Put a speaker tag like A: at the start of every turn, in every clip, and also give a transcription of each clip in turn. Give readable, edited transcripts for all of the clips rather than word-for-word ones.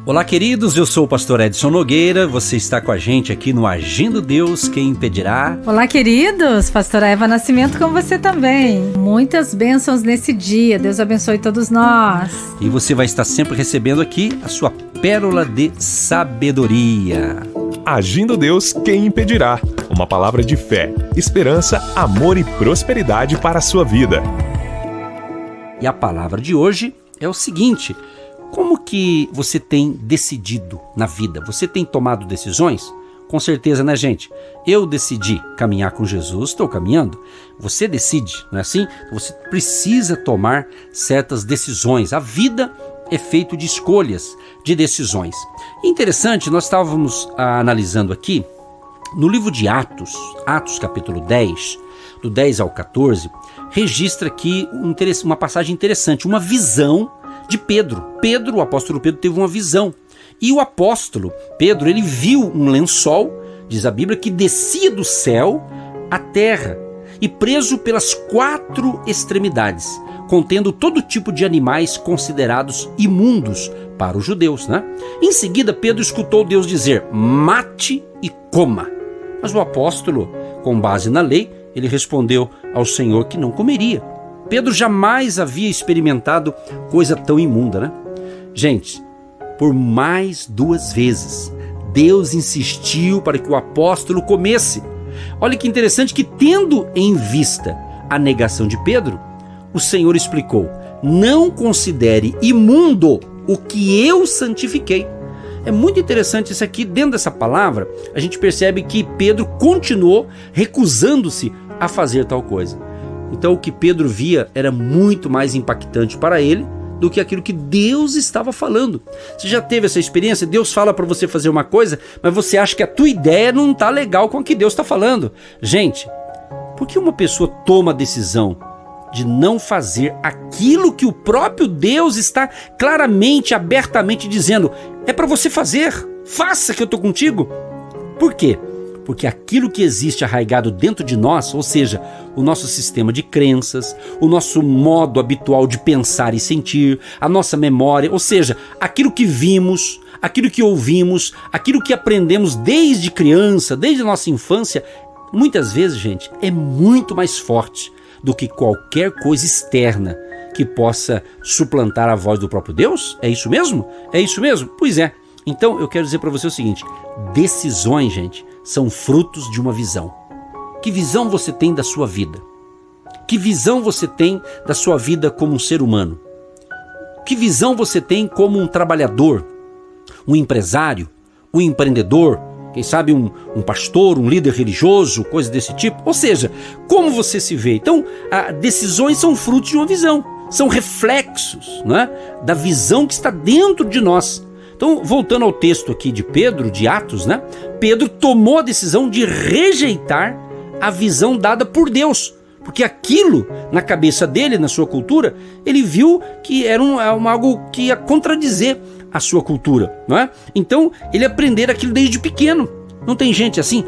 A: Olá, queridos, eu sou o pastor Edson Nogueira, você está com a gente aqui no Agindo Deus, Quem Impedirá?
B: Olá, queridos, pastora Eva Nascimento com você também. Muitas bênçãos nesse dia, Deus abençoe todos nós.
A: E você vai estar sempre recebendo aqui a sua pérola de sabedoria.
C: Agindo Deus, Quem Impedirá? Uma palavra de fé, esperança, amor e prosperidade para a sua vida.
A: E a palavra de hoje é o seguinte: como que você tem decidido na vida? Você tem tomado decisões? Com certeza, né, gente? Eu decidi caminhar com Jesus, estou caminhando. Você decide, não é assim? Você precisa tomar certas decisões. A vida é feita de escolhas, de decisões. Interessante, nós estávamos analisando aqui, no livro de Atos capítulo 10, do 10 ao 14, registra aqui uma passagem interessante, uma visão de Pedro. O apóstolo Pedro teve uma visão. E o apóstolo Pedro, ele viu um lençol, diz a Bíblia, que descia do céu à terra e preso pelas 4 extremidades, contendo todo tipo de animais considerados imundos para os judeus, né? Em seguida, Pedro escutou Deus dizer: mate e coma. Mas o apóstolo, com base na lei, ele respondeu ao Senhor que não comeria. Pedro jamais havia experimentado coisa tão imunda, né? Gente, por mais 2 vezes, Deus insistiu para que o apóstolo comesse. Olha que interessante que, tendo em vista a negação de Pedro, o Senhor explicou: não considere imundo o que eu santifiquei. É muito interessante isso aqui. Dentro dessa palavra, a gente percebe que Pedro continuou recusando-se a fazer tal coisa. Então o que Pedro via era muito mais impactante para ele do que aquilo que Deus estava falando. Você já teve essa experiência? Deus fala para você fazer uma coisa, mas você acha que a tua ideia não está legal com o que Deus está falando. Gente, por que uma pessoa toma a decisão de não fazer aquilo que o próprio Deus está claramente, abertamente dizendo: é para você fazer, faça que eu estou contigo? Por quê? Porque aquilo que existe arraigado dentro de nós, ou seja, o nosso sistema de crenças, o nosso modo habitual de pensar e sentir, a nossa memória, ou seja, aquilo que vimos, aquilo que ouvimos, aquilo que aprendemos desde criança, desde a nossa infância, muitas vezes, gente, é muito mais forte do que qualquer coisa externa que possa suplantar a voz do próprio Deus. É isso mesmo? É isso mesmo? Pois é. Então eu quero dizer para você o seguinte: decisões, gente, são frutos de uma visão. Que visão você tem da sua vida? Que visão você tem da sua vida como um ser humano? Que visão você tem como um trabalhador, um empresário, um empreendedor, quem sabe um pastor, um líder religioso, coisa desse tipo? Ou seja, como você se vê? Então, decisões são frutos de uma visão, são reflexos, né, da visão que está dentro de nós. Então, voltando ao texto aqui de Pedro, de Atos, né? Pedro tomou a decisão de rejeitar a visão dada por Deus, porque aquilo, na cabeça dele, na sua cultura, ele viu que era algo que ia contradizer a sua cultura, não é? Então, ele aprendeu aquilo desde pequeno. Não tem gente assim: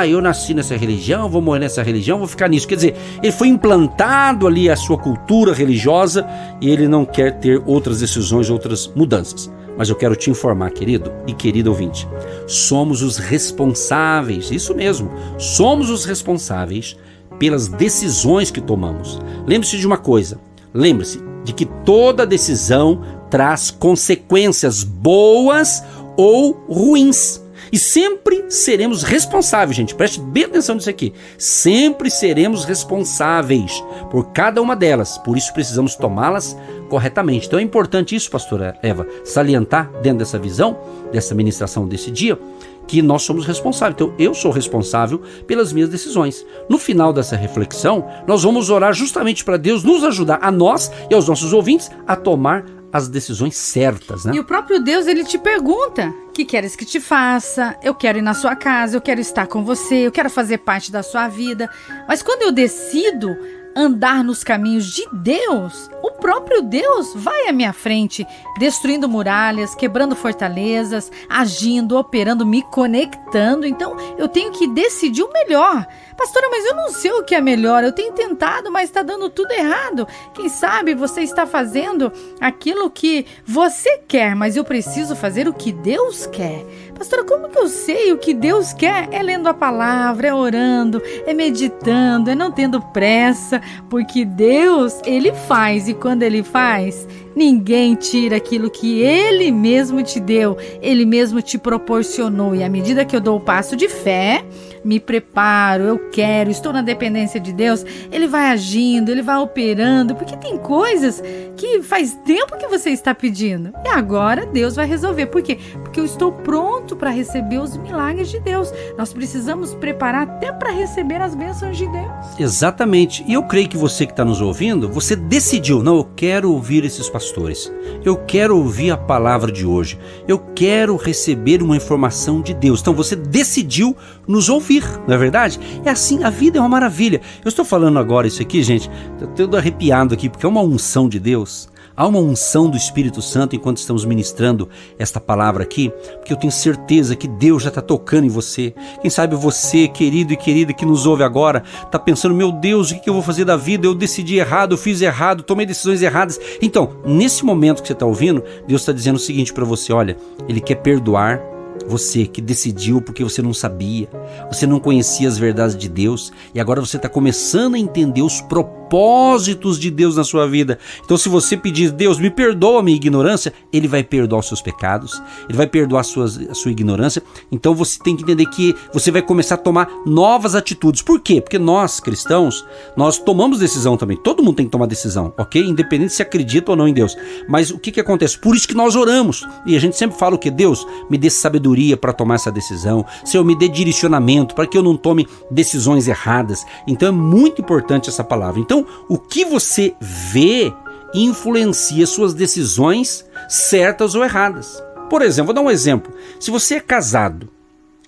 A: eu nasci nessa religião, vou morrer nessa religião, vou ficar nisso. Quer dizer, ele foi implantado ali a sua cultura religiosa e ele não quer ter outras decisões, outras mudanças. Mas eu quero te informar, querido e querida ouvinte, somos os responsáveis, isso mesmo, somos os responsáveis pelas decisões que tomamos. Lembre-se de uma coisa, lembre-se de que toda decisão traz consequências boas ou ruins. E sempre seremos responsáveis, gente, preste bem atenção nisso aqui. Sempre seremos responsáveis por cada uma delas, por isso precisamos tomá-las corretamente. Então é importante isso, pastora Eva, salientar dentro dessa visão, dessa ministração desse dia, que nós somos responsáveis. Então eu sou responsável pelas minhas decisões. No final dessa reflexão, nós vamos orar justamente para Deus nos ajudar, a nós e aos nossos ouvintes, a tomar as decisões certas, né?
B: E o próprio Deus, ele te pergunta: que queres que te faça? Eu quero ir na sua casa, eu quero estar com você, eu quero fazer parte da sua vida. Mas quando eu decido andar nos caminhos de Deus, o próprio Deus vai à minha frente, destruindo muralhas, quebrando fortalezas, agindo, operando, me conectando. Então eu tenho que decidir o melhor. Pastora, mas eu não sei o que é melhor, eu tenho tentado, mas está dando tudo errado. Quem sabe você está fazendo aquilo que você quer, mas eu preciso fazer o que Deus quer. Pastora, como que eu sei o que Deus quer? É lendo a palavra, é orando, é meditando, é não tendo pressa, porque Deus, Ele faz, e quando Ele faz, ninguém tira aquilo que Ele mesmo te deu, Ele mesmo te proporcionou. E à medida que eu dou o passo de fé, me preparo, eu quero, estou na dependência de Deus, Ele vai agindo, Ele vai operando, porque tem coisas que faz tempo que você está pedindo, e agora Deus vai resolver. Por quê? Porque eu estou pronto para receber os milagres de Deus. Nós precisamos preparar até para receber as bênçãos de Deus.
A: Exatamente, e eu creio que você que está nos ouvindo, você decidiu, não, eu quero ouvir esses pastores, eu quero ouvir a palavra de hoje, eu quero receber uma informação de Deus. Então você decidiu nos ouvir, não é verdade? É assim, a vida é uma maravilha. Eu estou falando agora isso aqui, gente, eu estou todo arrepiado aqui, porque é uma unção de Deus. Há uma unção do Espírito Santo enquanto estamos ministrando esta palavra aqui, porque eu tenho certeza que Deus já está tocando em você. Quem sabe você, querido e querida que nos ouve agora, está pensando, meu Deus, o que eu vou fazer da vida? Eu decidi errado, eu fiz errado, tomei decisões erradas. Então, nesse momento que você está ouvindo, Deus está dizendo o seguinte para você, olha, Ele quer perdoar você que decidiu porque você não sabia, você não conhecia as verdades de Deus, e agora você está começando a entender os propósitos de Deus na sua vida. Então se você pedir, Deus me perdoa a minha ignorância, Ele vai perdoar os seus pecados, Ele vai perdoar a sua ignorância. Então você tem que entender que você vai começar a tomar novas atitudes. Por quê? Porque nós cristãos, nós tomamos decisão também, todo mundo tem que tomar decisão, ok? Independente se acredita ou não em Deus. Mas o que acontece? Por isso que nós oramos, e a gente sempre fala o que? Deus, me dê sabedoria para tomar essa decisão, Senhor, me dê direcionamento para que eu não tome decisões erradas. Então é muito importante essa palavra. Então o que você vê influencia suas decisões certas ou erradas. Por exemplo, vou dar um exemplo. Se você é casado,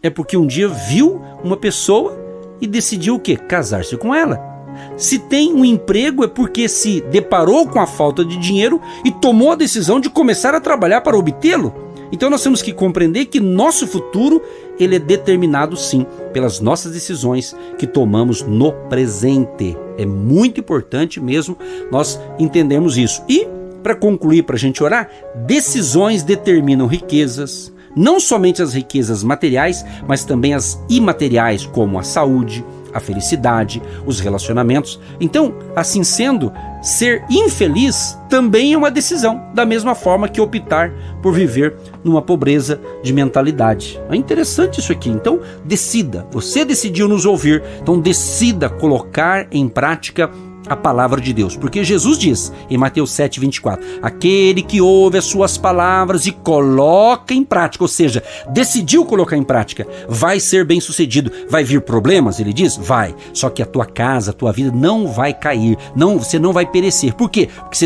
A: é porque um dia viu uma pessoa e decidiu o quê? Casar-se com ela. Se tem um emprego, é porque se deparou com a falta de dinheiro e tomou a decisão de começar a trabalhar para obtê-lo. Então nós temos que compreender que nosso futuro, ele é determinado sim pelas nossas decisões que tomamos no presente. É muito importante mesmo nós entendermos isso. E para concluir, para a gente orar, decisões determinam riquezas, não somente as riquezas materiais, mas também as imateriais, como a saúde, a felicidade, os relacionamentos. Então, assim sendo, ser infeliz também é uma decisão, da mesma forma que optar por viver numa pobreza de mentalidade. É interessante isso aqui. Então, decida. Você decidiu nos ouvir, então decida colocar em prática a palavra de Deus, porque Jesus diz em Mateus 7:24, aquele que ouve as suas palavras e coloca em prática, ou seja, decidiu colocar em prática, vai ser bem sucedido. Vai vir problemas? Ele diz, vai, só que a tua casa, a tua vida não vai cair, você não vai perecer. Por quê? Porque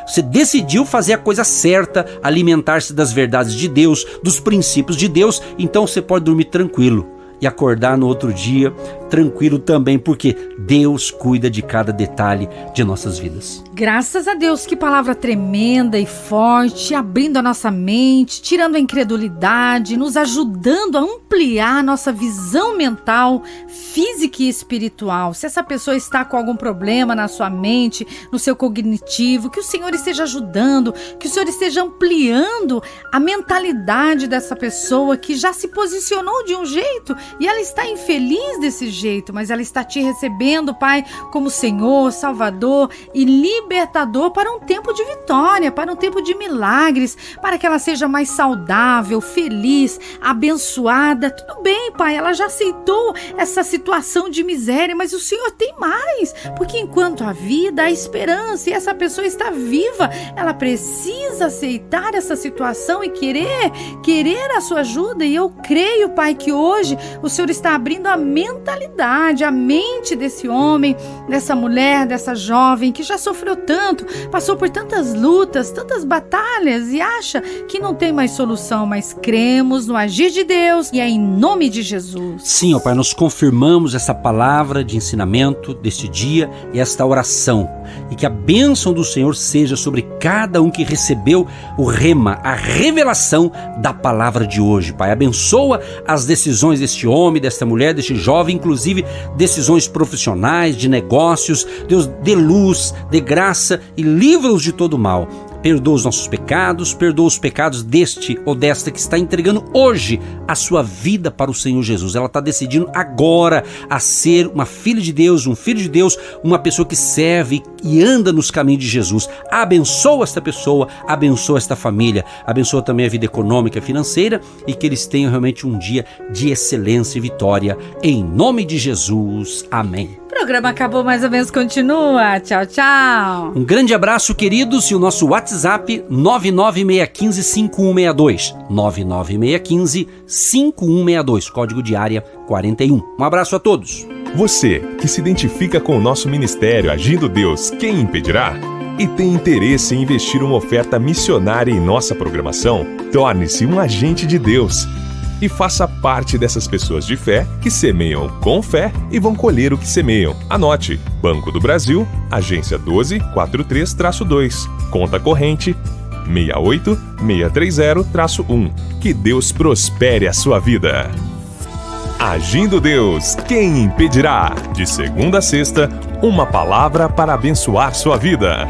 A: você decidiu fazer a coisa certa, alimentar-se das verdades de Deus, dos princípios de Deus. Então você pode dormir tranquilo e acordar no outro dia tranquilo também, porque Deus cuida de cada detalhe de nossas vidas.
B: Graças a Deus, que palavra tremenda e forte, abrindo a nossa mente, tirando a incredulidade, nos ajudando a ampliar a nossa visão mental, física e espiritual. Se essa pessoa está com algum problema na sua mente, no seu cognitivo, que o Senhor esteja ajudando, que o Senhor esteja ampliando a mentalidade dessa pessoa que já se posicionou de um jeito e ela está infeliz desse jeito, mas ela está te recebendo, Pai, como Senhor, Salvador e libertador para um tempo de vitória, para um tempo de milagres, para que ela seja mais saudável, feliz, abençoada. Tudo bem, Pai, ela já aceitou essa situação de miséria, mas o Senhor tem mais, porque enquanto há vida, há esperança, e essa pessoa está viva, ela precisa aceitar essa situação e querer a sua ajuda. E eu creio, Pai, que hoje o Senhor está abrindo a mentalidade mentalidade, a mente desse homem, dessa mulher, dessa jovem que já sofreu tanto, passou por tantas lutas, tantas batalhas e acha que não tem mais solução, mas cremos no agir de Deus e é em nome de Jesus.
A: Sim, ó Pai, nós confirmamos essa palavra de ensinamento deste dia e esta oração, e que a bênção do Senhor seja sobre cada um que recebeu o rema, a revelação da palavra de hoje. Pai, abençoa as decisões deste homem, desta mulher, deste jovem, inclusive decisões profissionais, de negócios. Deus, dê luz, dê graça e livra-os de todo mal. Perdoa os nossos pecados, perdoa os pecados deste ou desta que está entregando hoje a sua vida para o Senhor Jesus. Ela está decidindo agora a ser uma filha de Deus, um filho de Deus, uma pessoa que serve e anda nos caminhos de Jesus. Abençoa esta pessoa, abençoa esta família, abençoa também a vida econômica e financeira, e que eles tenham realmente um dia de excelência e vitória. Em nome de Jesus. Amém.
B: O programa acabou, mas a bênção continua. Tchau, tchau.
A: Um grande abraço, queridos, e o nosso WhatsApp 996155162. 996155162, código de área 41. Um abraço a todos.
C: Você que se identifica com o nosso ministério Agindo Deus, quem impedirá? E tem interesse em investir uma oferta missionária em nossa programação? Torne-se um agente de Deus e faça parte dessas pessoas de fé que semeiam com fé e vão colher o que semeiam. Anote: Banco do Brasil, agência 1243-2, conta corrente 68630-1. Que Deus prospere a sua vida. Agindo Deus, quem impedirá? De segunda a sexta, uma palavra para abençoar sua vida.